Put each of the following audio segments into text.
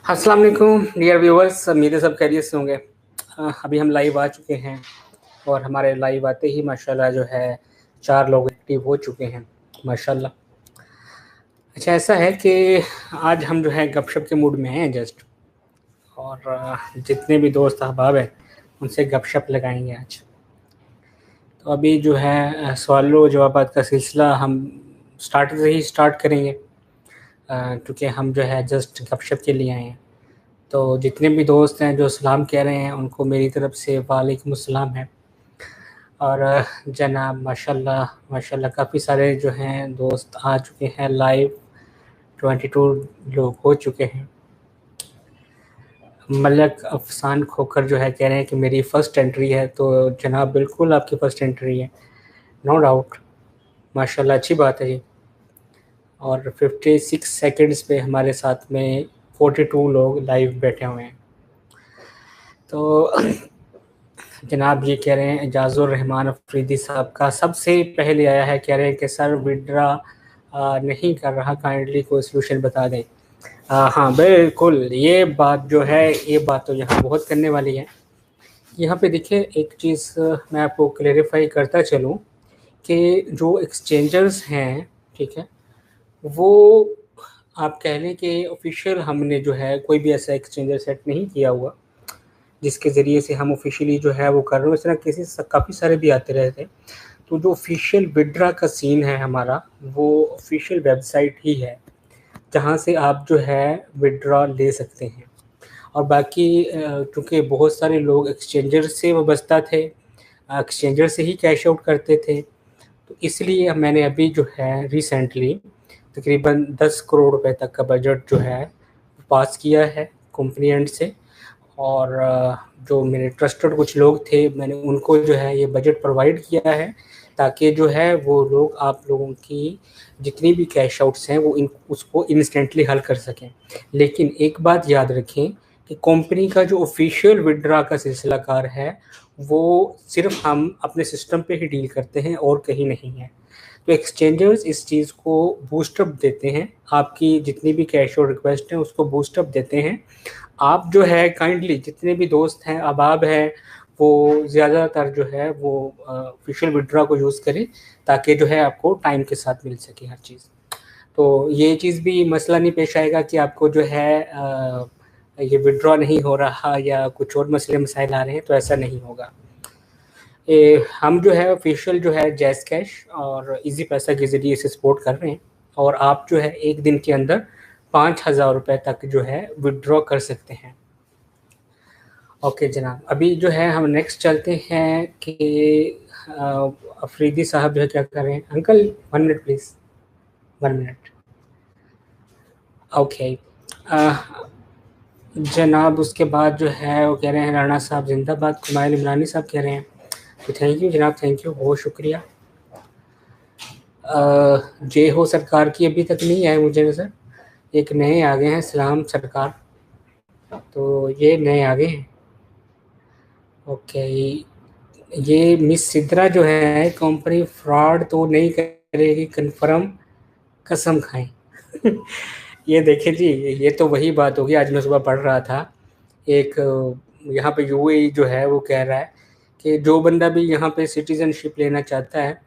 अस्सलाम वालेकुम dear viewers, उम्मीद है सब खैरियत से होंगे। अभी हम लाइव आ चुके हैं और हमारे लाइव आते ही माशाल्लाह जो है 4 लोग एक्टिव हो चुके हैं माशाल्लाह। अच्छा, ऐसा है कि आज हम जो है गपशप के मूड में हैं जस्ट, और जितने भी दोस्त अहबाब हैं उनसे गपशप लगाएंगे आज। तो अभी जो है सवालों जवाबात का सिलसिला हम स्टार्ट से ही स्टार्ट करेंगे, क्योंकि हम जो है जस्ट गपशप के लिए आए हैं। तो जितने भी दोस्त हैं जो सलाम कह रहे हैं उनको मेरी तरफ से वालेकुम अस्सलाम है। और जनाब माशाल्लाह माशाल्लाह काफ़ी सारे जो हैं दोस्त आ चुके हैं लाइव। 22 लोग हो चुके हैं। मलक अफसान खोकर जो है कह रहे हैं कि मेरी फ़र्स्ट एंट्री है, तो जनाब बिल्कुल आपकी फ़र्स्ट एंट्री है, नो डाउट। माशाल्लाह अच्छी बात है ये। और 56 सेकंड्स पे हमारे साथ में 42 लोग लाइव बैठे हुए हैं। तो जनाब ये कह रहे हैं एजाज़ुर रहमान अफरीदी साहब का सबसे पहले आया है, कह रहे हैं कि सर विड्रा नहीं कर रहा, काइंडली कोई सोल्यूशन बता दें। हाँ बिल्कुल, ये बात जो है ये बात तो यहाँ बहुत करने वाली है। यहाँ पे देखिए एक चीज़ मैं आपको क्लेरिफाई करता चलूँ कि जो एक्सचेंजर्स हैं, ठीक है, वो आप कह लें कि ऑफिशियल हमने जो है कोई भी ऐसा एक्सचेंजर सेट नहीं किया हुआ जिसके ज़रिए से हम ऑफिशियली जो है वो कर रहे हो। इस तरह केसेस काफ़ी सारे भी आते रहते हैं। तो जो ऑफिशियल विड्रा का सीन है हमारा, वो ऑफिशियल वेबसाइट ही है जहाँ से आप जो है विड्रा ले सकते हैं। और बाकी क्योंकि बहुत सारे लोग एक्सचेंजर से वाबस्ता थे, एक्सचेंजर से ही कैश आउट करते थे, तो इसलिए मैंने अभी जो है रिसेंटली तकरीबन 10 करोड़ रुपए तक का बजट जो है पास किया है कंपनी एंड से। और जो मेरे ट्रस्टेड कुछ लोग थे, मैंने उनको जो है ये बजट प्रोवाइड किया है ताकि जो है वो लोग आप लोगों की जितनी भी कैश आउट्स हैं वो उसको इंस्टेंटली हल कर सकें। लेकिन एक बात याद रखें कि कंपनी का जो ऑफिशियल विड्रा का सिलसिलाकार है वो सिर्फ हम अपने सिस्टम पे ही डील करते हैं और कहीं नहीं है। तो एक्सचेंजर्स इस चीज़ को बूस्टअप देते हैं, आपकी जितनी भी कैश आउट रिक्वेस्ट हैं उसको बूस्टअप देते हैं। आप जो है काइंडली जितने भी दोस्त हैं अहबाब हैं वो ज़्यादातर जो है वो ऑफिशियल विड्रा को यूज़ करें ताकि जो है आपको टाइम के साथ मिल सके हर चीज़। तो ये चीज़ भी मसला नहीं पेश आएगा कि आपको जो है ये विड्रॉ नहीं हो रहा या कुछ और मसले मसाइल आ रहे हैं, तो ऐसा नहीं होगा। हम जो है ऑफिशियल जो है जैज़ कैश और इजी पैसा के ज़रिए इसे सपोर्ट कर रहे हैं, और आप जो है एक दिन के अंदर 5,000 रुपये तक जो है विड्रॉ कर सकते हैं। ओके जनाब, अभी जो है हम नेक्स्ट चलते हैं कि अफरीदी साहब जो है क्या कर रहे हैं। Uncle 1 minute please, 1 minute. Okay जनाब, उसके बाद जो है वो कह रहे हैं राणा साहब जिंदाबाद, कुमाइल इमरानी साहब कह रहे हैं। तो थैंक यू जनाब, थैंक यू, बहुत शुक्रिया। जय हो सरकार की अभी तक नहीं आए मुझे नज़र, एक नए आ गए हैं सलाम सरकार, तो ये नए आ गए हैं। ओके, ये मिस सिद्रा जो है कंपनी फ्रॉड तो नहीं करेगी कन्फर्म, कसम खाएं। ये देखें जी, ये तो वही बात होगी। आज मैं सुबह पढ़ रहा था एक यहाँ पे यूएई जो है वो कह रहा है कि जो बंदा भी यहाँ पे सिटीजनशिप लेना चाहता है,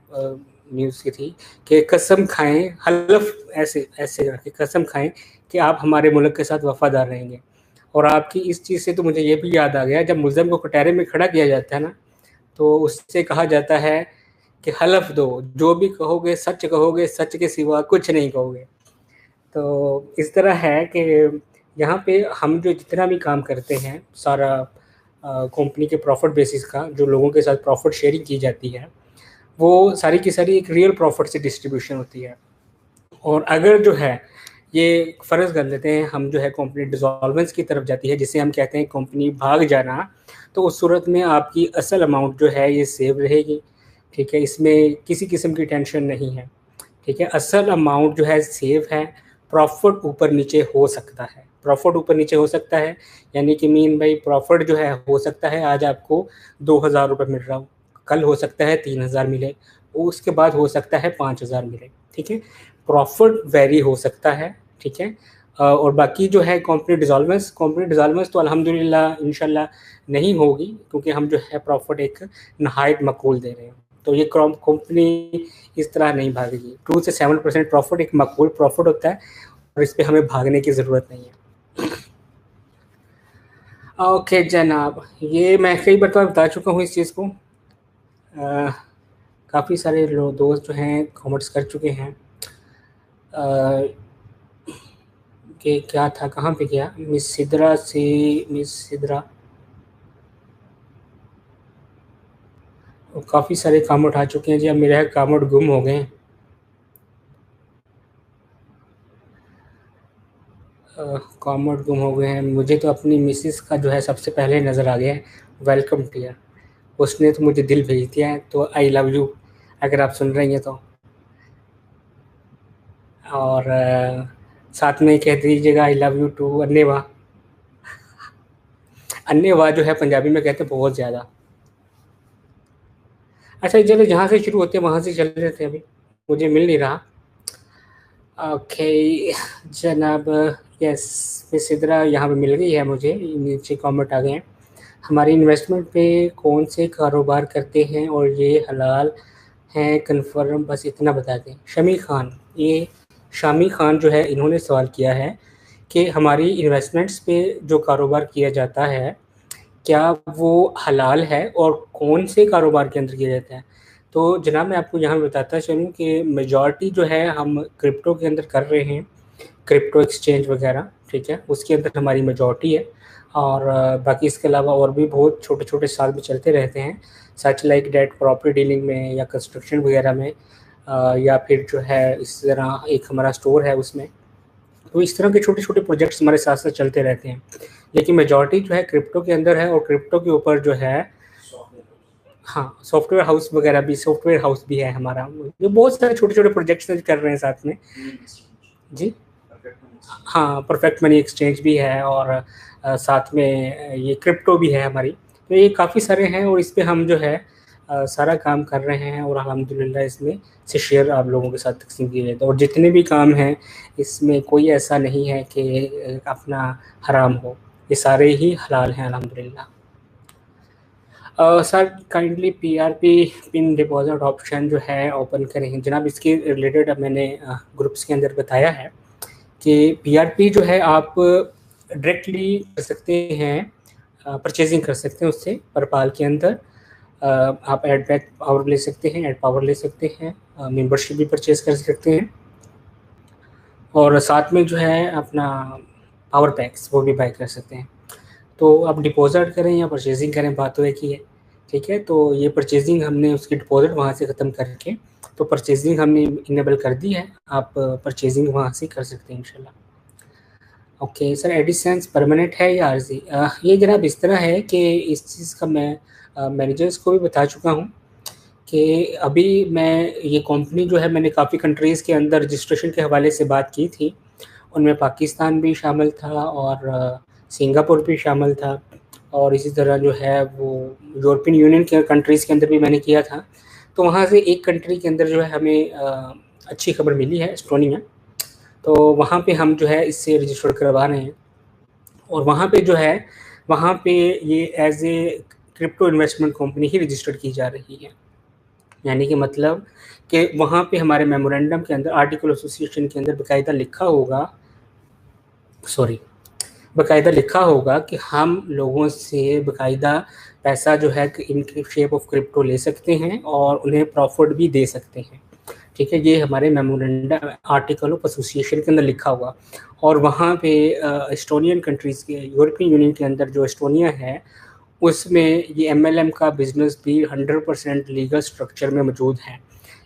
न्यूज़ की थी कि कसम खाएं, हलफ ऐसे ऐसे रखे, कसम खाएं कि आप हमारे मुल्क के साथ वफादार रहेंगे। और आपकी इस चीज़ से तो मुझे ये भी याद आ गया, जब मुल्ज़िम को कटहरे में खड़ा किया जाता है ना, तो उससे कहा जाता है कि हलफ दो, जो भी कहोगे सच कहोगे, सच के सिवा कुछ नहीं कहोगे। तो इस तरह है कि यहाँ पे हम जो जितना भी काम करते हैं सारा कंपनी के प्रॉफिट बेसिस का, जो लोगों के साथ प्रॉफिट शेयरिंग की जाती है, वो सारी की सारी एक रियल प्रॉफिट से डिस्ट्रीब्यूशन होती है। और अगर जो है ये फ़र्ज़ कर लेते हैं हम जो है कंपनी डिसॉल्वेंस की तरफ जाती है, जिसे हम कहते हैं कंपनी भाग जाना, तो उस सूरत में आपकी असल अमाउंट जो है ये सेव रहेगी। ठीक है, इसमें किसी किस्म की टेंशन नहीं है। ठीक है, असल अमाउंट जो है सेव है, प्रॉफिट ऊपर नीचे हो सकता है, प्रॉफिट ऊपर नीचे हो सकता है, यानी कि मीन भाई प्रॉफिट जो है हो सकता है आज आपको 2,000 रुपये मिल रहा हो, कल हो सकता है 3,000 मिले, उसके बाद हो सकता है 5,000 मिले। ठीक है, प्रॉफिट वेरी हो सकता है। ठीक है, और बाकी जो है कंपनी डिसॉल्वेंस तो अल्हम्दुलिल्लाह इंशाल्लाह नहीं होगी, क्योंकि हम जो है प्रॉफिट एक नहायत मकबूल दे रहे हैं। तो ये कंपनी इस तरह नहीं भागेगी। 2 से 7% प्रॉफिट एक मकबूल प्रॉफिट होता है और इस पे हमें भागने की ज़रूरत नहीं है। ओके जनाब, ये मैं कई बार बता चुका हूँ इस चीज़ को। काफ़ी सारे दोस्त जो हैं कमेंट्स कर चुके हैं कि क्या था, कहाँ पे गया, मिस सिद्रा काफ़ी सारे कमेंट आ चुके हैं जी। अब मेरे कमेंट गुम हो गए हैं। कमेंट गुम हो गए हैं। मुझे तो अपनी मिसेस का जो है सबसे पहले नज़र आ गया है, वेलकम टियर। उसने तो मुझे दिल भेज दिया है, तो आई लव यू अगर आप सुन रही हैं तो। और साथ में कह दीजिएगा आई लव यू टू अन्नेवा। अन्नेवा जो है पंजाबी में कहते हैं बहुत ज़्यादा। अच्छा चलो, जहाँ से शुरू होते हैं वहाँ से चल रहे थे, अभी मुझे मिल नहीं रहा। ओके जनाब, यस मिस सिद्रा यहाँ पे मिल गई है मुझे, नीचे कमेंट आ गए हैं। हमारी इन्वेस्टमेंट पे कौन से कारोबार करते हैं और ये हलाल हैं कंफर्म, बस इतना बता दें। शमी खान, ये शामी खान जो है इन्होंने सवाल किया है कि हमारी इन्वेस्टमेंट्स पे जो कारोबार किया जाता है क्या वो हलाल है और कौन से कारोबार के अंदर किया जाता है। तो जनाब मैं आपको यहाँ बताता चलूँ कि मेजॉरिटी जो है हम क्रिप्टो के अंदर कर रहे हैं, क्रिप्टो एक्सचेंज वगैरह, ठीक है, उसके अंदर हमारी मेजॉरिटी है। और बाकी इसके अलावा और भी बहुत छोटे छोटे साल में चलते रहते हैं, such like date property dealing में या कंस्ट्रक्शन वगैरह में, या फिर जो है इस तरह एक हमारा स्टोर है उसमें। तो इस तरह के छोटे छोटे प्रोजेक्ट्स हमारे साथ साथ चलते रहते हैं, लेकिन मेजॉरिटी जो है क्रिप्टो के अंदर है। और क्रिप्टो के ऊपर जो है, हाँ, सॉफ्टवेयर हाउस भी है हमारा, जो बहुत सारे छोटे छोटे प्रोजेक्ट्स कर रहे हैं साथ में जी। हाँ, परफेक्ट मनी एक्सचेंज भी है और साथ में ये क्रिप्टो भी है हमारी। तो ये काफ़ी सारे हैं और इस पे हम जो है सारा काम कर रहे हैं और अल्हम्दुलिल्लाह इसमें से शेयर आप लोगों के साथ तकसीम किए जाते हैं। और जितने भी काम हैं इसमें कोई ऐसा नहीं है कि अपना हराम हो, ये सारे ही हलाल हैं अल्हम्दुलिल्लाह। Sir kindly PRP pin deposit option जो है ओपन करें जनाब। इसके रिलेटेड अब मैंने ग्रुप्स के अंदर बताया है कि पीआरपी जो है आप डायरेक्टली कर सकते हैं, परचेजिंग कर सकते हैं उससे परपाल के अंदर। आप एड बैक पावर ले सकते हैं, एड पावर ले सकते हैं, मेंबरशिप भी परचेज कर सकते हैं और साथ में जो है अपना पावर पैक्स वो भी बाय कर सकते हैं। तो आप डिपॉजिट करें या परचेजिंग करें, बात तो एक ही है, ठीक है। तो ये परचेजिंग हमने उसकी डिपॉजिट वहाँ से ख़त्म करके तो परचेजिंग हमने इनेबल कर दी है, आप परचेजिंग वहाँ से कर सकते हैं इंशाल्लाह। ओके सर, एडिसेंस परमानेंट है या आर्जी? ये जनाब इस तरह है कि इस चीज़ का मैं मैनेजर्स को भी बता चुका हूँ कि अभी मैं ये कंपनी जो है मैंने काफ़ी कंट्रीज़ के अंदर रजिस्ट्रेशन के हवाले से बात की थी, उनमें पाकिस्तान भी शामिल था और सिंगापुर भी शामिल था और इसी तरह जो है वो यूरोपियन यूनियन के कंट्रीज़ के अंदर भी मैंने किया था। तो वहाँ से एक कंट्री के अंदर जो है हमें अच्छी खबर मिली है, एस्टोनिया। तो वहाँ पे हम जो है इससे रजिस्टर करवा रहे हैं और वहाँ पे जो है वहाँ पे ये as a crypto investment company ही रजिस्टर्ड की जा रही है। यानी कि मतलब कि वहाँ पे हमारे मेमोरेंडम के अंदर आर्टिकल एसोसिएशन के अंदर बाकायदा लिखा होगा कि हम लोगों से बाकायदा पैसा जो है इन शेप ऑफ क्रिप्टो ले सकते हैं और उन्हें प्रॉफिट भी दे सकते हैं, ठीक है। ये हमारे मेमोरेंडम आर्टिकल ऑफ एसोसिएशन के अंदर लिखा हुआ। और वहाँ पे एस्टोनियन कंट्रीज़ के, यूरोपियन यूनियन के अंदर जो एस्टोनिया है उसमें ये एमएलएम का बिज़नेस भी 100% लीगल स्ट्रक्चर में मौजूद है।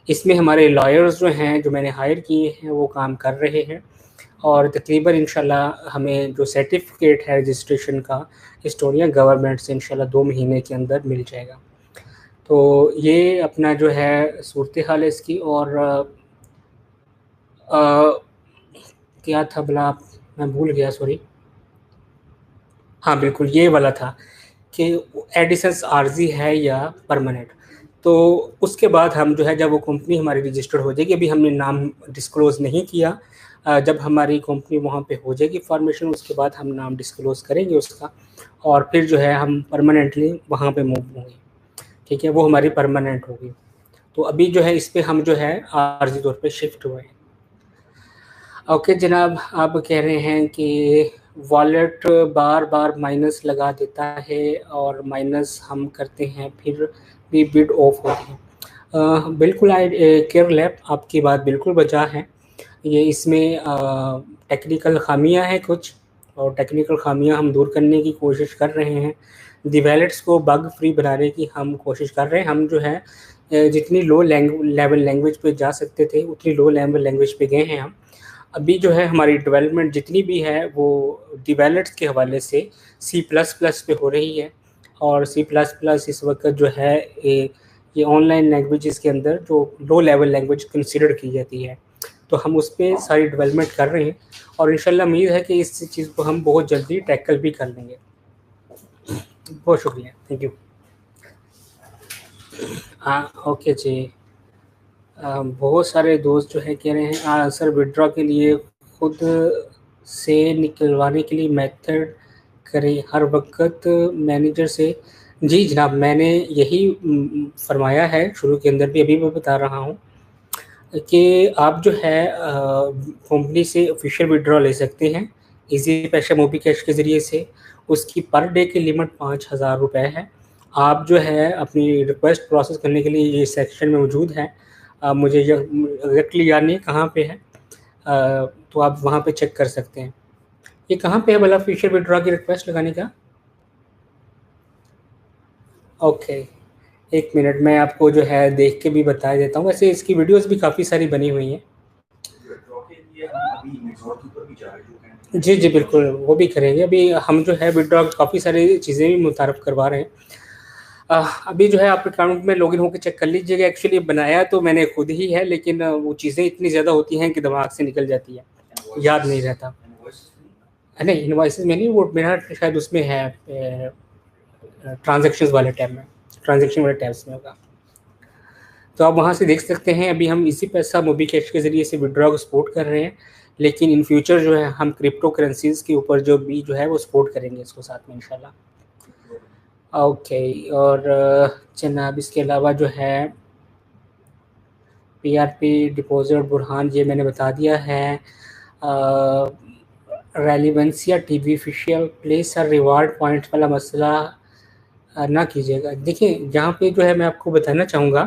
इसमें हमारे लॉयर्स जो हैं जो मैंने हायर किए हैं वो काम कर रहे हैं और तकरीबन इंशाल्लाह हमें जो सर्टिफिकेट है रजिस्ट्रेशन का एस्टोनिया गवर्नमेंट से इंशाल्लाह 2 महीने के अंदर मिल जाएगा। तो ये अपना जो है सूरत हाल है इसकी। और क्या था भला, मैं भूल गया, सॉरी। हाँ बिल्कुल, ये वाला था कि एडिसेंस आर्जी है या परमानेंट। तो उसके बाद हम जो है जब वो कंपनी हमारी रजिस्टर्ड हो जाएगी, अभी हमने नाम डिस्क्लोज़ नहीं किया, जब हमारी कंपनी वहाँ पे हो जाएगी फॉर्मेशन, उसके बाद हम नाम डिस्क्लोज़ करेंगे उसका, और फिर जो है हम परमानेंटली वहाँ पे मूव होंगे, ठीक है, वो हमारी परमानेंट होगी। तो अभी जो है इस पे हम जो है आर्जी तौर पे शिफ्ट हुए हैं। ओके जनाब, आप कह रहे हैं कि वॉलेट बार-बार माइनस लगा देता है और माइनस हम करते हैं फिर भी बिड ऑफ होती है। बिल्कुल आई केयर लैब, आपकी बात बिल्कुल बचा है। ये इसमें टेक्निकल खामियां हैं कुछ, और टेक्निकल खामियां हम दूर करने की कोशिश कर रहे हैं। दी वैलेट्स को बग फ्री बनाने की हम कोशिश कर रहे हैं। हम जो है जितनी लो लेवल लैंग्वेज पे जा सकते थे उतनी लो लेवल लैंग्वेज पे गए हैं हम। अभी जो है हमारी डेवलपमेंट जितनी भी है वो दी वैलेट्स के हवाले से सी प्लस प्लस पे हो रही है, और सी प्लस प्लस इस वक्त जो है ये ऑनलाइन लैंग्वेजेस के अंदर जो लो लेवल लैंग्वेज कंसिडर की जाती है। तो हम उस पर सारी डेवलपमेंट कर रहे हैं, और इंशाल्लाह उम्मीद है कि इस चीज़ को हम बहुत जल्दी टैकल भी कर लेंगे। बहुत शुक्रिया, थैंक यू। हाँ ओके जी। बहुत सारे दोस्त जो है कह रहे हैं सर विड्रॉ के लिए खुद से निकलवाने के लिए मेथड करें हर वक्त मैनेजर से। जी जनाब, मैंने यही फरमाया है शुरू के अंदर भी, अभी मैं बता रहा हूँ कि आप जो है कंपनी से ऑफिशियल विड्रॉ ले सकते हैं इजी पैसा मोबी कैश के ज़रिए से। उसकी पर डे की लिमिट 5,000 रुपये है। आप जो है अपनी रिक्वेस्ट प्रोसेस करने के लिए ये सेक्शन में मौजूद है। मुझे एग्जैक्टली याद नहीं कहाँ पे है, तो आप वहाँ पे चेक कर सकते हैं। ये कहाँ पे है भला ऑफिशियल विड्रॉ की रिक्वेस्ट लगाने का? ओके, एक मिनट मैं आपको जो है देख के भी बता देता हूँ। वैसे इसकी वीडियोस भी काफ़ी सारी बनी हुई हैं। जी जी बिल्कुल, वो भी करेंगे। अभी हम जो है विड्रॉ काफ़ी सारी चीज़ें भी मुतारफ़ करवा रहे हैं। अभी जो है आप अकाउंट में लॉगिन होकर चेक कर लीजिएगा। एक्चुअली बनाया तो मैंने खुद ही है, लेकिन वो चीज़ें इतनी ज़्यादा होती हैं कि दिमाग से निकल जाती है, याद नहीं रहता। नहीं इनवॉइसेस में नहीं, वो मेरा शायद उसमें है ट्रांजैक्शंस वाले टैब में, ट्रांजैक्शन वाले टैब्स में होगा, तो आप वहाँ से देख सकते हैं। अभी हम इसी पैसा मोबी कैश के ज़रिए से विड्रॉ को सपोर्ट कर रहे हैं, लेकिन इन फ्यूचर जो है हम क्रिप्टो करेंसीज़ के ऊपर जो भी जो है वो सपोर्ट करेंगे इसको साथ में इंशाल्लाह। ओके, और जनाब इसके अलावा जो है पीआरपी डिपॉजिट बुरहान ये मैंने बता दिया है। रेलिवेंसिया टीवी ऑफिशियल प्लेस और रिवार्ड पॉइंट वाला मसला ना कीजिएगा। देखिए यहाँ पे जो है मैं आपको बताना चाहूँगा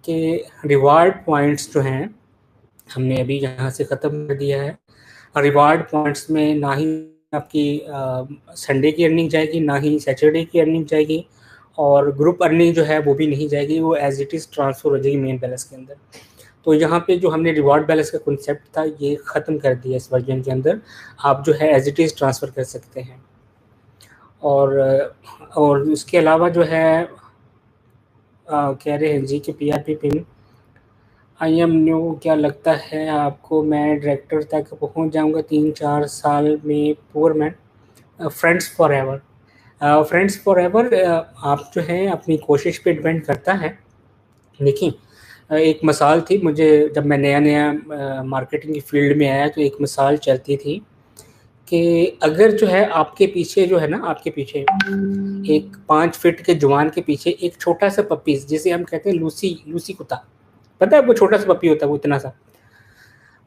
कि रिवार्ड पॉइंट्स जो हैं हमने अभी यहाँ से ख़त्म कर दिया है। रिवार्ड पॉइंट्स में ना ही आपकी संडे की अर्निंग जाएगी, ना ही सैटरडे की अर्निंग जाएगी, और ग्रुप अर्निंग जो है वो भी नहीं जाएगी, वो एज इट इज़ ट्रांसफ़र हो जाएगी मेन बैलेंस के अंदर। तो यहाँ पे जो हमने रिवार्ड बैलेंस का कॉन्सेप्ट था ये ख़त्म कर दिया इस वर्जन के अंदर। आप जो है एज इट इज़ ट्रांसफ़र कर सकते हैं। और उसके अलावा जो है कह रहे हैं जी कि PRP pin I am new, क्या लगता है आपको मैं डायरेक्टर तक पहुंच जाऊंगा 3-4 साल में? Poor man friends for ever. Friends for ever आप जो है अपनी कोशिश पे डिपेंड करता है। देखिए एक मिसाल थी, मुझे जब मैं नया नया मार्केटिंग की फील्ड में आया तो एक मिसाल चलती थी कि अगर जो है आपके पीछे जो है ना, आपके पीछे एक 5 फीट के जवान के पीछे एक छोटा सा पप्पी, जिसे हम कहते हैं लूसी, लूसी कुत्ता, पता है वो छोटा सा पप्पी होता है, वो इतना सा,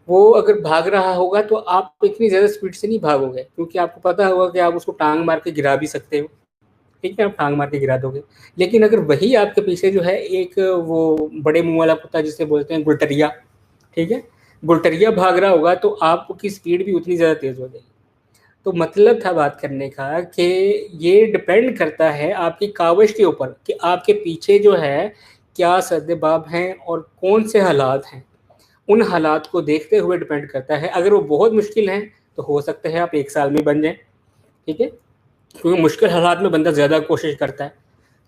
वो अगर भाग रहा होगा तो आप इतनी ज़्यादा स्पीड से नहीं भागोगे, क्योंकि आपको पता होगा कि आप उसको टांग मार के गिरा भी सकते हो, ठीक है, आप टांग मार के गिरा दोगे। लेकिन अगर वही आपके पीछे जो है एक वो बड़े मुंह वाला कुत्ता जिसे बोलते हैं गुलटरिया, ठीक है, गुलटरिया भाग रहा होगा तो आपकी स्पीड भी उतनी ज़्यादा तेज़ हो जाएगी। तो मतलब था बात करने का कि ये डिपेंड करता है आपकी काविश के ऊपर कि आपके पीछे जो है क्या सद्देबाब हैं और कौन से हालात हैं। उन हालात को देखते हुए डिपेंड करता है। अगर वो बहुत मुश्किल हैं तो हो सकता है आप 1 साल में बन जाएँ, ठीक है? क्योंकि मुश्किल हालात में बंदा ज़्यादा कोशिश करता है।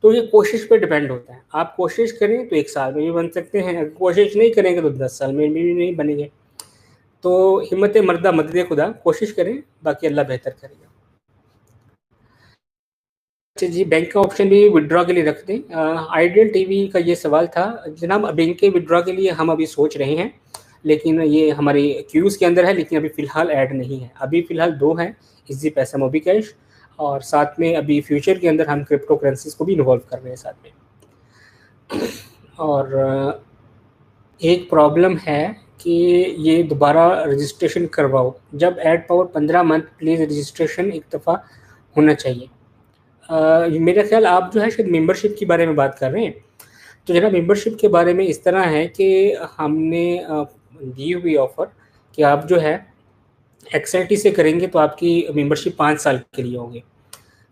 तो ये कोशिश पे डिपेंड होता है। आप कोशिश करें तो 1 साल में भी बन सकते हैं, अगर कोशिश नहीं करेंगे तो 10 साल में भी नहीं बनेंगे। तो हिम्मत मर्दा मदद खुदा, कोशिश करें, बाकी अल्लाह बेहतर करेगा। अच्छा जी, बैंक का ऑप्शन भी विड्रॉ के लिए रख दें। आइडियल टीवी का ये सवाल था जनाब। बैंक के विड्रॉ के लिए हम अभी सोच रहे हैं, लेकिन ये हमारी क्यूज़ के अंदर है, लेकिन अभी फ़िलहाल ऐड नहीं है। अभी फ़िलहाल 2 हैं, इज़ी पैसा, मोबी कैश, और साथ में अभी फ्यूचर के अंदर हम क्रिप्टो करेंसीज़ को भी इन्वॉल्व कर रहे हैं साथ में। और एक प्रॉब्लम है कि ये दोबारा रजिस्ट्रेशन करवाओ। जब add power 15 month please registration एक दफ़ा होना चाहिए। मेरा ख्याल आप जो है शायद मेंबरशिप के बारे में बात कर रहे हैं। तो जनाब मेंबरशिप के बारे में इस तरह है कि हमने दी हुई ऑफ़र कि आप जो है एक्सएलटी से करेंगे तो आपकी मेंबरशिप 5 साल के लिए होगी।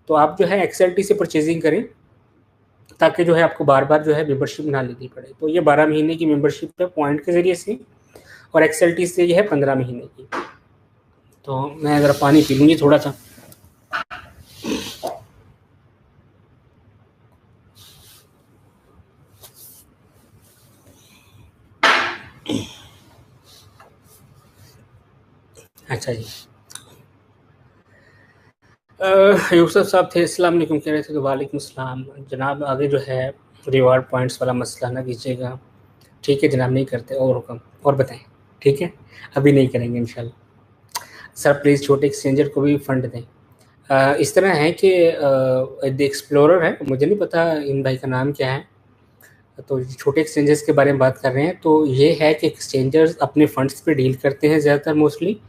तो आप जो है एक्सएलटी से परचेजिंग करें ताकि जो है आपको बार-बार जो है मेंबरशिप ना लेनी पड़े। तो ये 12 महीने की मेंबरशिप है पॉइंट के ज़रिए से, और एक्सएलटी से ये है 15 महीने की। तो मैं ज़रा पानी पी लूँगी थोड़ा-सा। अच्छा जी। यूसुफ साहब थे, अस्सलाम वालेकुम कह रहे थे, तो वालेकुम सलाम। जनाब आगे जो है रिवार्ड पॉइंट्स वाला मसला ना कीजिएगा। ठीक है जनाब, नहीं करते। और हुक्म, और बताएं। ठीक है, अभी नहीं करेंगे इंशाल्लाह। सर प्लीज़ छोटे एक्सचेंजर को भी फंड दें। इस तरह है कि द एक्सप्लोरर है, मुझे नहीं पता इन भाई का नाम क्या है। तो छोटे एक्सचेंजर्स के बारे में बात कर रहे हैं। तो ये है कि एक्सचेंजर्स अपने फंड्स पे डील करते हैं ज़्यादातर मोस्टली,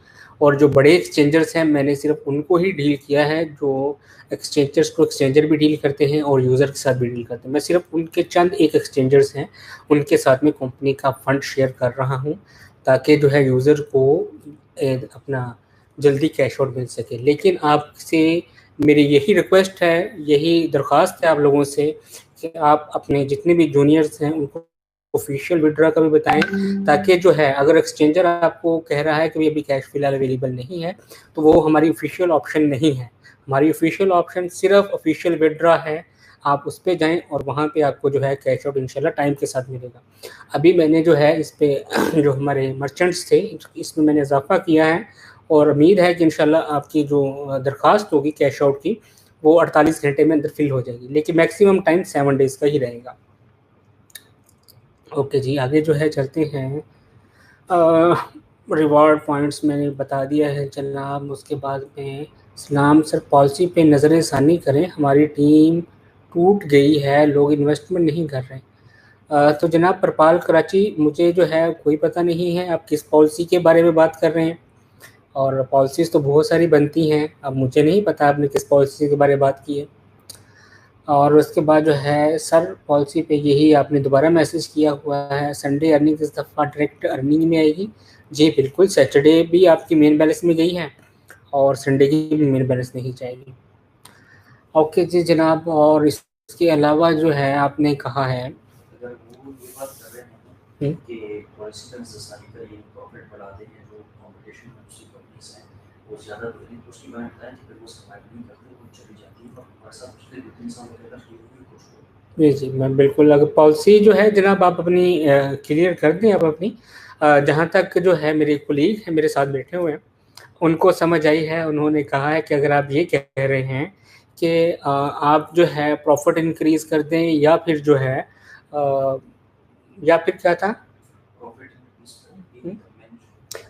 और जो बड़े एक्सचेंजर्स हैं मैंने सिर्फ उनको ही डील किया है जो एक्सचेंजर्स को एक्सचेंजर भी डील करते हैं और यूज़र के साथ भी डील करते हैं। मैं सिर्फ उनके चंद एक एक्सचेंजर्स हैं उनके साथ में कंपनी का फ़ंड शेयर कर रहा हूँ, ताकि जो है यूज़र को अपना जल्दी कैश आउट मिल सके। लेकिन आपसे मेरी यही रिक्वेस्ट है, यही दरख्वास्त है आप लोगों से कि आप अपने जितने भी जूनियर्स हैं उनको ऑफिशियल विड्रॉ का भी बताएं, ताकि जो है अगर एक्सचेंजर आपको कह रहा है कि भाई अभी कैश फिलहाल अवेलेबल नहीं है, तो वो हमारी ऑफिशियल ऑप्शन नहीं है। हमारी ऑफिशियल ऑप्शन सिर्फ ऑफिशियल विड्रॉ है। आप उस पर जाएं और वहाँ पे आपको जो है कैश आउट इंशाल्लाह टाइम के साथ मिलेगा। अभी मैंने जो है इस पर जो हमारे मर्चेंट्स थे इसमें मैंने इजाफा किया है, और उम्मीद है कि इंशाल्लाह आपकी जो दरख्वास्त होगी कैश आउट की वो 48 घंटे में अंदर फिल हो जाएगी, लेकिन मैक्सिमम टाइम 7 डेज़ का ही रहेगा। ओके जी, आगे जो है चलते हैं। रिवॉर्ड पॉइंट्स मैंने बता दिया है जनाब। उसके बाद में सलाम सर, पॉलिसी पे नज़र षानी करें, हमारी टीम टूट गई है, लोग इन्वेस्टमेंट नहीं कर रहे। तो जनाब परपाल कराची, मुझे जो है कोई पता नहीं है आप किस पॉलिसी के बारे में बात कर रहे हैं, और पॉलिसीज़ तो बहुत सारी बनती हैं, अब मुझे नहीं पता आपने किस पॉलिसी के बारे में बात की है। और उसके बाद जो है सर पॉलिसी पे यही आपने दोबारा मैसेज किया हुआ है, संडे अर्निंग इस दफ़ा डायरेक्ट अर्निंग में आएगी। जी बिल्कुल, सैटरडे भी आपकी मेन बैलेंस में गई है और संडे की भी मेन बैलेंस नहीं जाएगी। ओके जी जनाब, और इसके अलावा जो है आपने कहा है अगर वो ये बात कर रहे हैं कि पॉलिसी का नज़रसानी करिए, प्रॉफिट बढ़ा दें, जो कॉम्पिटिशन में दूसरी कंपनीज हैं वो ज़्यादा दे रही, तो उसकी बात बताएं कि फिर वो सर्वाइव नहीं करते, वो चली जाती है और ऐसा पिछले 2-3 साल वगैरह की भी कुछ हो। जी जी, मैं बिल्कुल, अगर पॉलिसी जो है जनाब आप अपनी क्लियर कर दें। आप अपनी जहाँ तक जो है मेरे कोलीग हैं मेरे साथ बैठे हुए हैं उनको समझ आई है, उन्होंने कहा है कि अगर आप ये कह रहे हैं कि आप जो है प्रॉफिट इंक्रीज़ कर दें या फिर जो है या फिर क्या था?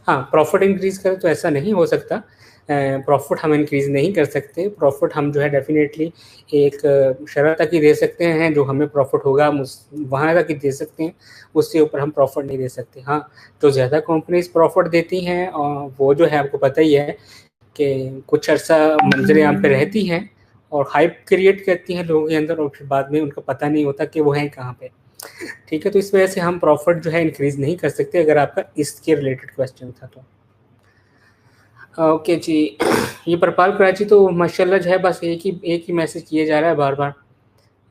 हाँ, प्रॉफिट इंक्रीज़ करें तो ऐसा नहीं हो सकता। प्रॉफिट हम इंक्रीज़ नहीं कर सकते। प्रॉफिट हम जो है डेफ़िनेटली एक शरह तक ही दे सकते हैं, जो हमें प्रॉफिट होगा हम उस वहाँ तक ही दे सकते हैं, उससे ऊपर हम प्रॉफिट नहीं दे सकते। हाँ, जो ज़्यादा कंपनीज़ प्रॉफिट देती हैं वो जो है आपको पता ही है कि कुछ अर्सा मंज़र-ए-आम पे रहती हैं और हाइप क्रिएट करती हैं लोगों के अंदर, और फिर बाद में उनको पता नहीं होता कि वो हैं कहाँ पे। ठीक है, तो इस वजह से हम प्रॉफिट जो है इंक्रीज़ नहीं कर सकते, अगर आपका इसके रिलेटेड क्वेश्चन था तो। ओके जी। ये परपाल कराची तो माशाल्लाह जो है बस एक ही मैसेज किए जा रहा है बार-बार,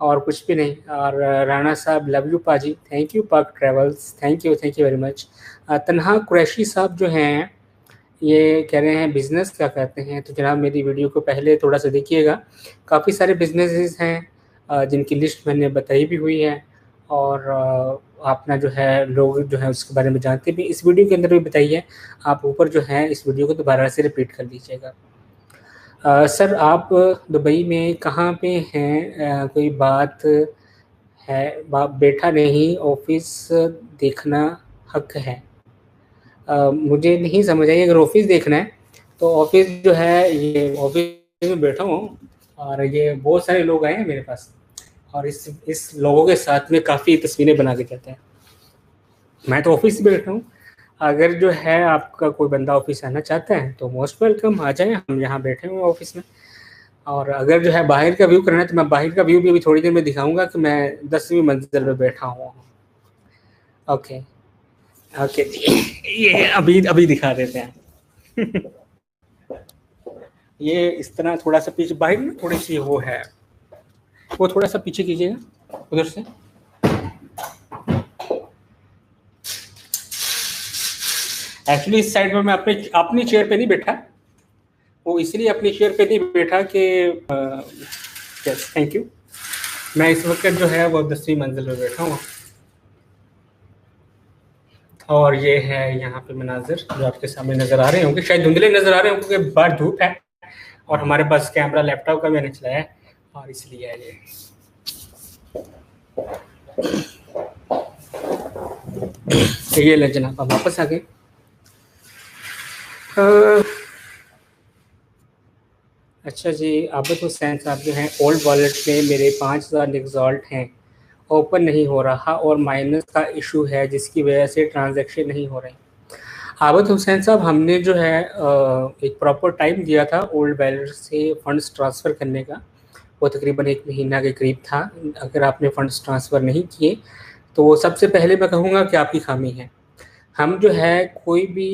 और कुछ भी नहीं। और राणा साहब लव यू पाजी, थैंक यू पाक travels, thank you very much. तन्हा कुरैशी साहब जो हैं ये कह रहे हैं बिज़नेस क्या करते हैं, तो जनाब मेरी वीडियो को पहले थोड़ा-सा देखिएगा। काफ़ी सारे बिज़नेसेस हैं जिनकी लिस्ट मैंने बताई भी हुई है, और अपना जो है लोग जो है उसके बारे में जानते भी, इस वीडियो के अंदर भी बताई है। आप ऊपर जो है इस वीडियो को दोबारा से रिपीट कर लीजिएगा। सर आप दुबई में कहाँ पे हैं? कोई बात है? बैठा नहीं, ऑफिस देखना हक है। मुझे नहीं समझ आई, अगर ऑफिस देखना है तो ऑफिस जो है, ये ऑफिस में बैठा हूँ और ये बहुत सारे लोग आए हैं मेरे पास, और इस लोगों के साथ में काफ़ी तस्वीरें बना के जाते हैं। मैं तो ऑफिस में बैठा हूँ। अगर जो है आपका कोई बंदा ऑफिस आना चाहता है तो मोस्ट वेलकम, आ जाए, हम यहाँ बैठे हुए ऑफिस में। और अगर जो है बाहर का व्यू करना है तो मैं बाहर का व्यू भी अभी थोड़ी देर में दिखाऊंगा कि मैं 10वीं मंजिल पे बैठा हूँ। ओके ओके जी, ये अभी अभी दिखा देते हैं। ये इस तरह थोड़ा सा पीछे बाहर में थोड़ी सी वो है, वो थोड़ा सा पीछे कीजिएगा उधर से। एक्चुअली इस साइड में मैं अपनी चेयर पे नहीं बैठा, वो इसलिए अपनी चेयर पे नहीं बैठा कि यस थैंक यू, मैं इस वक्त जो है वो 10वीं मंजिल पे बैठा हूँ। और ये है यहाँ पे मनाजिर जो आपके सामने नज़र आ रहे होंगे, शायद धुंधले नज़र आ रहे होंगे क्योंकि बाहर धूप है और हमारे पास कैमरा लैपटॉप का मैंने चलाया है और इसलिए है ये ले जनाब आप वापस आ गए। अच्छा जी, आबिद हुसैन साहब जो हैं, ओल्ड वॉलेट में मेरे 5000 निगजॉल्ट हैं, ओपन नहीं हो रहा और माइनस का इशू है जिसकी वजह से ट्रांजैक्शन नहीं हो रहे। आबिद हुसैन साहब, हमने जो है एक प्रॉपर टाइम दिया था ओल्ड वॉलेट से फंड्स ट्रांसफ़र करने का, वो तकरीबन 1 महीना के करीब था। अगर आपने फंड्स ट्रांसफ़र नहीं किए तो सबसे पहले मैं कहूँगा कि आपकी खामी है। हम जो है कोई भी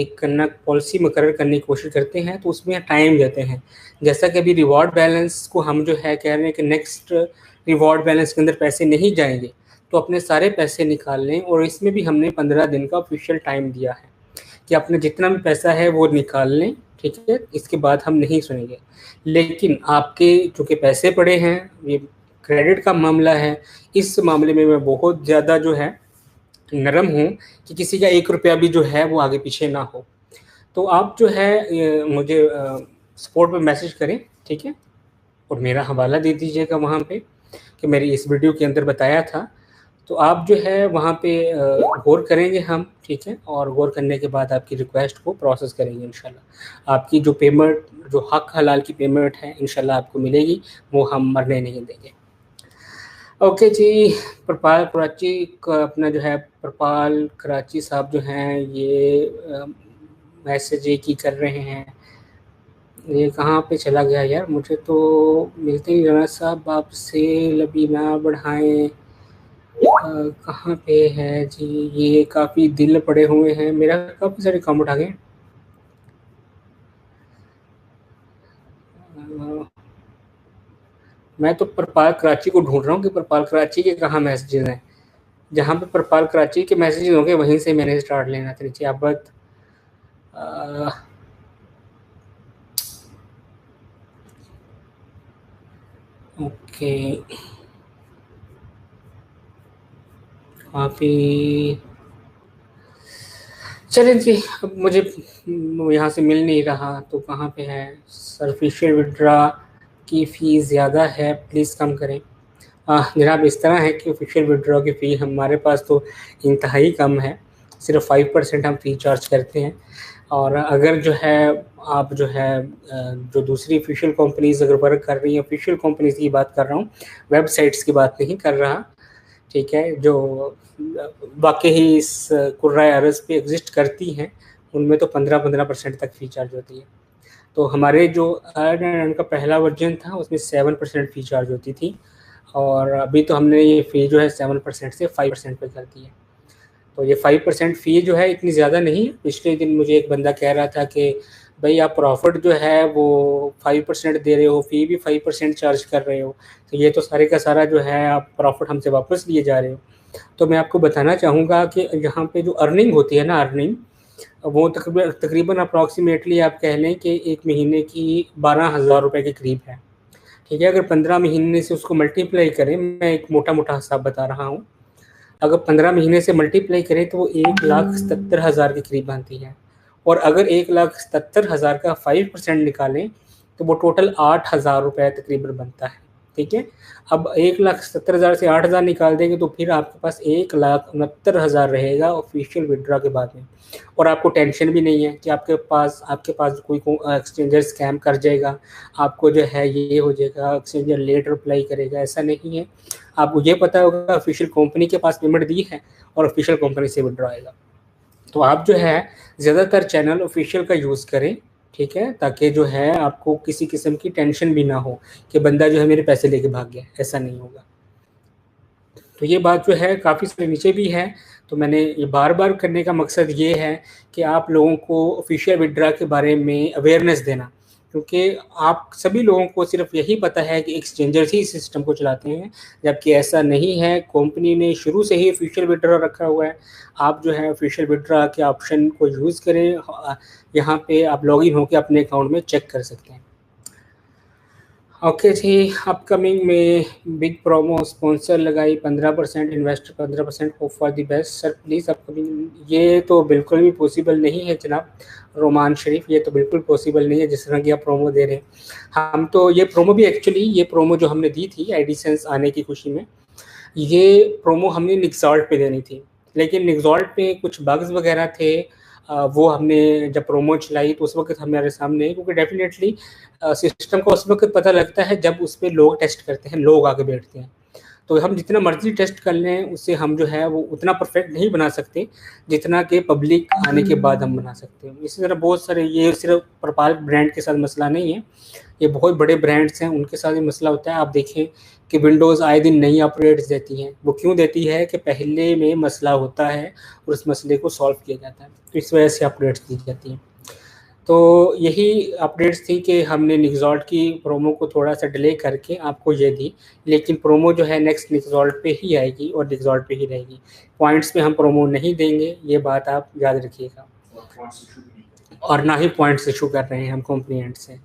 एक करना पॉलिसी मुकर्रर करने की कोशिश करते हैं तो उसमें टाइम देते हैं। जैसा कि अभी रिवॉर्ड बैलेंस को हम जो है कह रहे हैं कि नेक्स्ट रिवॉर्ड बैलेंस के अंदर पैसे नहीं जाएंगे, तो अपने सारे पैसे निकाल लें, और इसमें भी हमने 15 दिन का ऑफिशियल टाइम दिया है कि अपने जितना भी पैसा है वो निकाल लें, ठीक है, इसके बाद हम नहीं सुनेंगे। लेकिन आपके चूँकि पैसे पड़े हैं, ये क्रेडिट का मामला है, इस मामले में मैं बहुत ज़्यादा जो है नरम हूँ कि किसी का 1 रुपया भी जो है वो आगे पीछे ना हो। तो आप जो है मुझे सपोर्ट पे मैसेज करें, ठीक है, और मेरा हवाला दे दीजिएगा वहाँ पे कि मेरी इस वीडियो के अंदर बताया था, तो आप जो है वहाँ पे गौर करेंगे हम, ठीक है, और गौर करने के बाद आपकी रिक्वेस्ट को प्रोसेस करेंगे इंशाल्लाह। आपकी जो पेमेंट, जो हक हलाल की पेमेंट है, इंशाल्लाह आपको मिलेगी, वो हम मरने नहीं देंगे। ओके जी, प्रपाल कराची का अपना जो है प्रपाल कराची साहब जो हैं, ये मैसेज एक ही कर रहे हैं। ये कहाँ पे चला गया यार, मुझे तो मिलते ही राना साहब आपसे लबी ना बढ़ाएं। कहाँ पे है जी, ये काफ़ी दिल पड़े हुए हैं, मेरा काफ़ी सारे काम उठा गए। मैं तो प्रपाल कराची को ढूंढ रहा हूँ कि प्रपाल कराची के कहाँ मैसेजेस हैं। जहाँ पे प्रपाल कराची के मैसेजेस होंगे वहीं से मैंने स्टार्ट लेना था। नीचे आबद ओके, काफ़ी चलें जी, अब मुझे यहाँ से मिल नहीं रहा तो कहाँ पे है सर? फिशियल विड्रा की फ़ी ज़्यादा है, प्लीज़ कम करें। जनाब इस तरह है कि फिशियल विड्रॉ की फ़ी हमारे पास तो इंतहाई कम है, सिर्फ 5% हम फ़ी चार्ज करते हैं। और अगर जो है आप जो है जो दूसरी ऑफिशियल कंपनीज़ अगर वर्क कर रही हैं, ऑफिशियल कंपनीज़ की बात कर रहा हूँ, वेबसाइट्स की बात नहीं कर रहा, ठीक है, जो वाकई ही इस कुर्राए अरज़ पे एग्जिस्ट करती हैं, उनमें तो 15% तक फ़ी चार्ज होती है। तो हमारे जो अर्न एंड अर्न का पहला वर्जन था उसमें 7% फ़ी चार्ज होती थी, और अभी तो हमने ये फ़ी जो है 7% से 5% पे कर दी है। तो ये 5% फ़ी जो है इतनी ज़्यादा नहीं है। पिछले दिन मुझे एक बंदा कह रहा था कि भाई आप प्रॉफिट जो है वो 5% दे रहे हो, फ़ी भी 5% चार्ज कर रहे हो, तो ये तो सारे का सारा जो है आप प्रॉफिट हमसे वापस लिए जा रहे हो। तो मैं आपको बताना चाहूँगा कि यहाँ पे जो अर्निंग होती है ना, अर्निंग वो तकरीबन अप्रॉक्सीमेटली आप कह लें कि एक महीने की 12,000 रुपये के करीब है, ठीक है। अगर 15 महीने से उसको मल्टीप्लाई करें, मैं एक मोटा हिसाब बता रहा हूँ, अगर 15 महीने से मल्टीप्लाई करें तो वो 1,77,000 के करीब बनती है। और अगर 1,77,000 का 5% निकालें तो वो टोटल 8,000 रुपये तकरीबन बनता है। ठीक है, अब 1,70,000 से 8,000 निकाल देंगे तो फिर आपके पास 1,69,000 रहेगा ऑफिशियल विड्रॉ के बाद में। और आपको टेंशन भी नहीं है कि आपके पास कोई एक्सचेंजर स्कैम कर जाएगा, आपको जो है ये हो जाएगा, एक्सचेंजर लेट रिप्लाई करेगा, ऐसा नहीं है। आपको ये पता होगा ऑफिशियल कंपनी के पास पेमेंट दी है और ऑफिशियल कंपनी से विड्रॉ आएगा। तो आप जो है ज़्यादातर चैनल ऑफिशियल का यूज़ करें, ठीक है, ताकि जो है आपको किसी किस्म की टेंशन भी ना हो कि बंदा जो है मेरे पैसे लेके भाग गया, ऐसा नहीं होगा। तो ये बात जो है काफ़ी सारे नीचे भी है, तो मैंने ये बार बार करने का मकसद ये है कि आप लोगों को ऑफिशियल विड्रा के बारे में अवेयरनेस देना, क्योंकि आप सभी लोगों को सिर्फ यही पता है कि एक्सचेंजर्स ही सिस्टम को चलाते हैं, जबकि ऐसा नहीं है। कंपनी ने शुरू से ही ऑफिशियल विड्रा रखा हुआ है। आप जो है ऑफिशियल विड्रा के ऑप्शन को यूज़ करें, यहाँ पे आप लॉगिन होकर अपने अकाउंट में चेक कर सकते हैं। ओके जी, अपकमिंग में बिग प्रोमो स्पॉन्सर लगाई 15%, investor 15% of for the best. Sir please upcoming, ये तो बिल्कुल भी पॉसिबल नहीं है जनाब रोमान शरीफ, ये तो बिल्कुल पॉसिबल नहीं है जिस तरह की आप प्रोमो दे रहे हैं। हम तो ये प्रोमो भी एक्चुअली ये प्रोमो जो हमने दी थी एडिसेंस आने की खुशी में, ये प्रोमो हमने निक्सॉल्ट पे देनी थी, लेकिन निक्सॉल्ट पे कुछ बग्स वगैरह थे। वो हमने जब प्रोमो चलाई तो उस वक्त हमारे सामने, क्योंकि डेफिनेटली सिस्टम को उस वक्त पता लगता है जब उस पर लोग टेस्ट करते हैं, लोग आके बैठते हैं। तो हम जितना मर्जी टेस्ट कर लें उससे हम जो है वो उतना परफेक्ट नहीं बना सकते जितना कि पब्लिक आने के बाद हम बना सकते हैं। इसी तरह बहुत सारे, ये सिर्फ परपाल ब्रांड के साथ मसला नहीं है, ये बहुत बड़े ब्रांड्स हैं उनके साथ ये मसला होता है। आप देखें कि विंडोज़ आए दिन नई अपडेट्स देती हैं। वो क्यों देती है कि पहले में मसला होता है और उस मसले को सॉल्व किया जाता है, तो इस वजह से अपडेट्स दी जाती हैं। तो यही अपडेट्स थी कि हमने निक्सॉल्ट की प्रोमो को थोड़ा सा डिले करके आपको ये दी, लेकिन प्रोमो जो है नेक्स्ट निक्सॉल्ट पे ही आएगी और निक्सॉल्ट पे ही रहेगी। पॉइंट्स पे हम प्रोमो नहीं देंगे, ये बात आप याद रखिएगा। और ना ही पॉइंट्स इशू कर रहे हैं हम कंप्लीट से।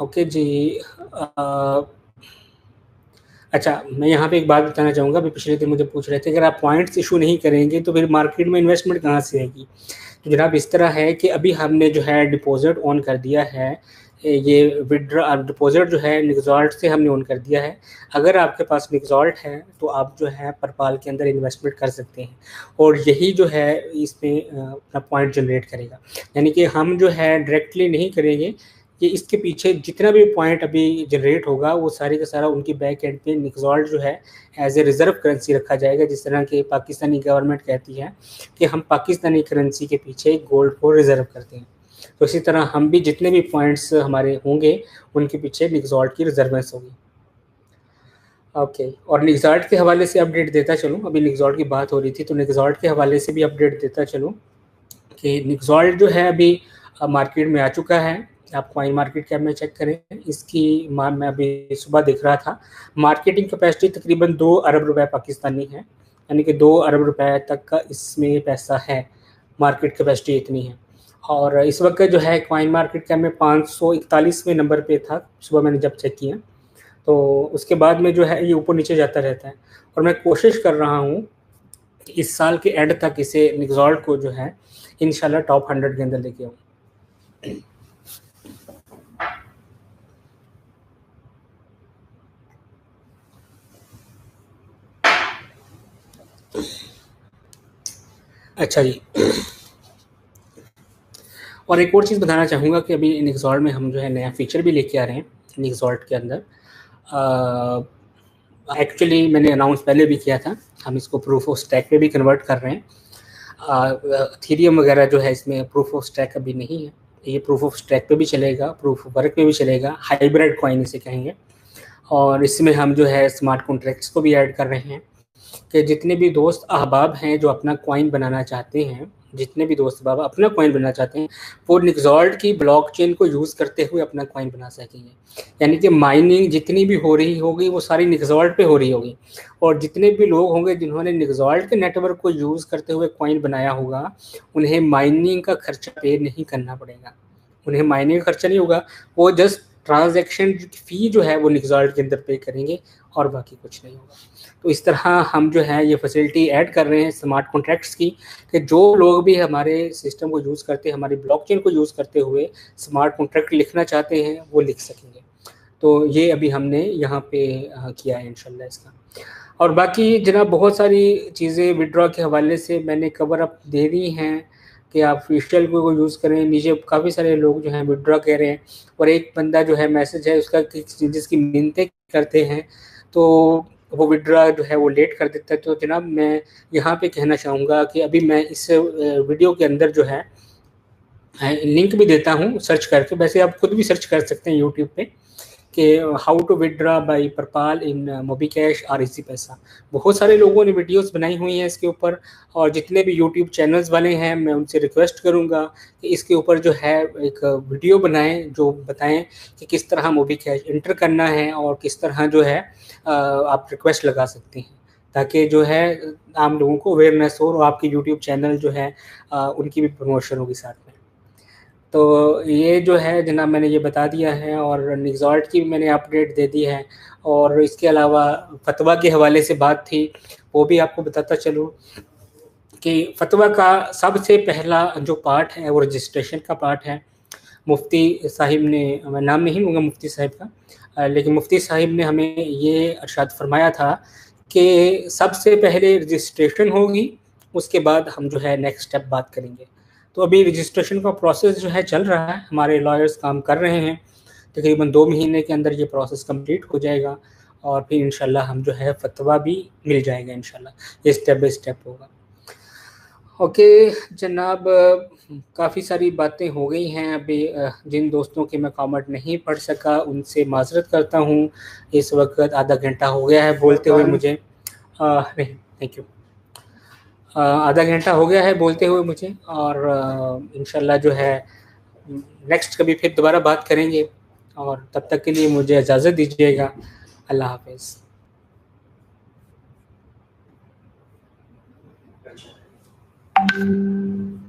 ओके जी, अच्छा मैं यहाँ पे एक बात बताना चाहूँगा। अभी पिछले दिन मुझे पूछ रहे थे अगर आप पॉइंट्स इशू नहीं करेंगे तो फिर मार्केट में इन्वेस्टमेंट कहाँ से आएगी। तो जनाब इस तरह है कि अभी हमने जो है डिपॉजिट ऑन कर दिया है, ये विड्रॉ डिपॉजिट जो है निक्सॉल्ट से हमने ऑन कर दिया है। अगर आपके पास निक्सॉल्ट है तो आप जो है परपाल के अंदर इन्वेस्टमेंट कर सकते हैं और यही जो है इसमें अपना पॉइंट जनरेट करेगा। यानी कि हम जो है डायरेक्टली नहीं करेंगे कि इसके पीछे जितना भी पॉइंट अभी जनरेट होगा वो सारे का सारा उनकी बैक एंड पे निक्सॉल्ट जो है एज ए रिज़र्व करेंसी रखा जाएगा। जिस तरह के पाकिस्तानी गवर्नमेंट कहती है कि हम पाकिस्तानी करेंसी के पीछे गोल्ड को रिज़र्व करते हैं, तो इसी तरह हम भी जितने भी पॉइंट्स हमारे होंगे उनके पीछे निक्सॉल्ट की रिजर्वेंस होगी। ओके, और निक्सॉल्ट के हवाले से अपडेट देता चलूँ, अभी निक्सॉल्ट की बात हो रही थी तो निक्सॉल्ट के हवाले से भी अपडेट देता चलूँ कि निक्सॉल्ट जो है अभी मार्केट में आ चुका है। आप कॉइन मार्केट कैप में चेक करें, इसकी मैं अभी सुबह देख रहा था, मार्केटिंग कैपेसिटी तकरीबन 2 अरब रुपए पाकिस्तानी है, यानी कि 2 अरब रुपए तक का इसमें पैसा है, मार्केट कैपेसिटी इतनी है। और इस वक्त जो है कॉइन मार्केट कैप में 541वें नंबर पे था सुबह मैंने जब चेक किया, तो उसके बाद में जो है ये ऊपर नीचे जाता रहता है। और मैं कोशिश कर रहा हूँ कि इस साल के एंड तक इसे निक्सॉल्ट को जो है इंशाल्लाह टॉप 100 के अंदर लेके आऊँ। अच्छा जी, और एक और चीज़ बताना चाहूँगा कि अभी निक्सॉल्ट में हम जो है नया फीचर भी लेके आ रहे हैं निक्सॉल्ट के अंदर। एक्चुअली मैंने अनाउंस पहले भी किया था, हम इसको प्रूफ ऑफ स्टैक पे भी कन्वर्ट कर रहे हैं। थीरियम वगैरह जो है इसमें प्रूफ ऑफ स्टैक अभी नहीं है, ये प्रूफ ऑफ स्टैक पे भी चलेगा, प्रूफ ऑफ वर्क पे भी चलेगा, हाइब्रिड कॉइन इसे कहेंगे। और इसमें हम जो है स्मार्ट कॉन्ट्रैक्ट्स को भी ऐड कर रहे हैं कि जितने भी दोस्त अहबाब हैं जो अपना कॉइन बनाना चाहते हैं, जितने भी दोस्त बाबा अपना कॉइन बनाना चाहते हैं वो निक्सॉल्ट की ब्लॉकचेन को यूज़ करते हुए अपना कॉइन बना सकेंगे। यानी कि माइनिंग जितनी भी हो रही होगी वो सारी निक्सॉल्ट पे हो रही होगी, और जितने भी लोग होंगे जिन्होंने निक्सॉल्ट के नेटवर्क को यूज़ करते हुए कॉइन बनाया होगा उन्हें माइनिंग का खर्चा पे नहीं करना पड़ेगा, उन्हें माइनिंग का खर्चा नहीं होगा, वो जस्ट ट्रांजैक्शन फ़ी जो है वो निक्सॉल्ट के अंदर पे करेंगे और बाकी कुछ नहीं होगा। तो इस तरह हम जो है ये फैसिलिटी ऐड कर रहे हैं स्मार्ट कॉन्ट्रैक्ट्स की, कि जो लोग भी हमारे सिस्टम को यूज़ करते हैं, हमारी ब्लॉकचेन को यूज़ करते हुए स्मार्ट कॉन्ट्रैक्ट लिखना चाहते हैं, वो लिख सकेंगे। तो ये अभी हमने यहाँ पे किया है इंशाल्लाह इसका। और बाकी जनाब बहुत सारी चीज़ें विड्रॉ के हवाले से मैंने कवर अप दे दी हैं कि आप फिशियल को यूज़ करें। नीचे काफ़ी सारे लोग जो हैं विड्रॉ कह रहे हैं, और एक बंदा जो है मैसेज है उसका जिसकी मिन्नतें करते हैं तो वो विड्रॉ जो है वो लेट कर देता है। तो जनाब मैं यहाँ पे कहना चाहूँगा कि अभी मैं इस वीडियो के अंदर जो है लिंक भी देता हूँ सर्च करके, वैसे आप खुद भी सर्च कर सकते हैं यूट्यूब पे कि हाउ टू विड्रॉ बाय परपाल इन मोबीकैश और इजी पैसा। बहुत सारे लोगों ने वीडियोस बनाई हुई हैं इसके ऊपर, और जितने भी यूट्यूब चैनल्स वाले हैं मैं उनसे रिक्वेस्ट करूंगा कि इसके ऊपर जो है एक वीडियो बनाएं जो बताएं कि किस तरह मोबीकैश इंटर करना है और किस तरह जो है आप रिक्वेस्ट लगा सकते हैं, ताकि जो है आम लोगों को अवेयरनेस हो और आपके यूट्यूब चैनल जो है उनकी भी प्रमोशन होगी साथ में। तो ये जो है जनाब मैंने ये बता दिया है, और निज़ाल्ट की मैंने अपडेट दे दी है। और इसके अलावा फतवा के हवाले से बात थी, वो भी आपको बताता चलूँ कि फतवा का सबसे पहला जो पार्ट है वो रजिस्ट्रेशन का पार्ट है। मुफ्ती साहिब ने, मैं नाम नहीं लूँगा मुफ्ती साहिब का, लेकिन मुफ्ती साहिब ने हमें ये इरशाद फरमाया था कि सबसे पहले रजिस्ट्रेशन होगी, उसके बाद हम जो है नेक्स्ट स्टेप बात करेंगे। तो अभी रजिस्ट्रेशन का प्रोसेस जो है चल रहा है, हमारे लॉयर्स काम कर रहे हैं, तकरीबन 2 महीने के अंदर ये प्रोसेस कंप्लीट हो जाएगा, और फिर इंशाल्लाह हम जो है फतवा भी मिल जाएगा इंशाल्लाह, ये स्टेप बाय स्टेप होगा। ओके जनाब, काफ़ी सारी बातें हो गई हैं अभी। जिन दोस्तों के मैं कमेंट नहीं पढ़ सका उनसे माजरत करता हूँ। इस वक्त आधा घंटा हो गया है बोलते हुए मुझे, नहीं थैंक यू, आधा घंटा हो गया है बोलते हुए मुझे, और इंशाल्लाह जो है नेक्स्ट कभी फिर दोबारा बात करेंगे, और तब तक के लिए मुझे इजाज़त दीजिएगा। अल्लाह हाफिज़। अच्छा।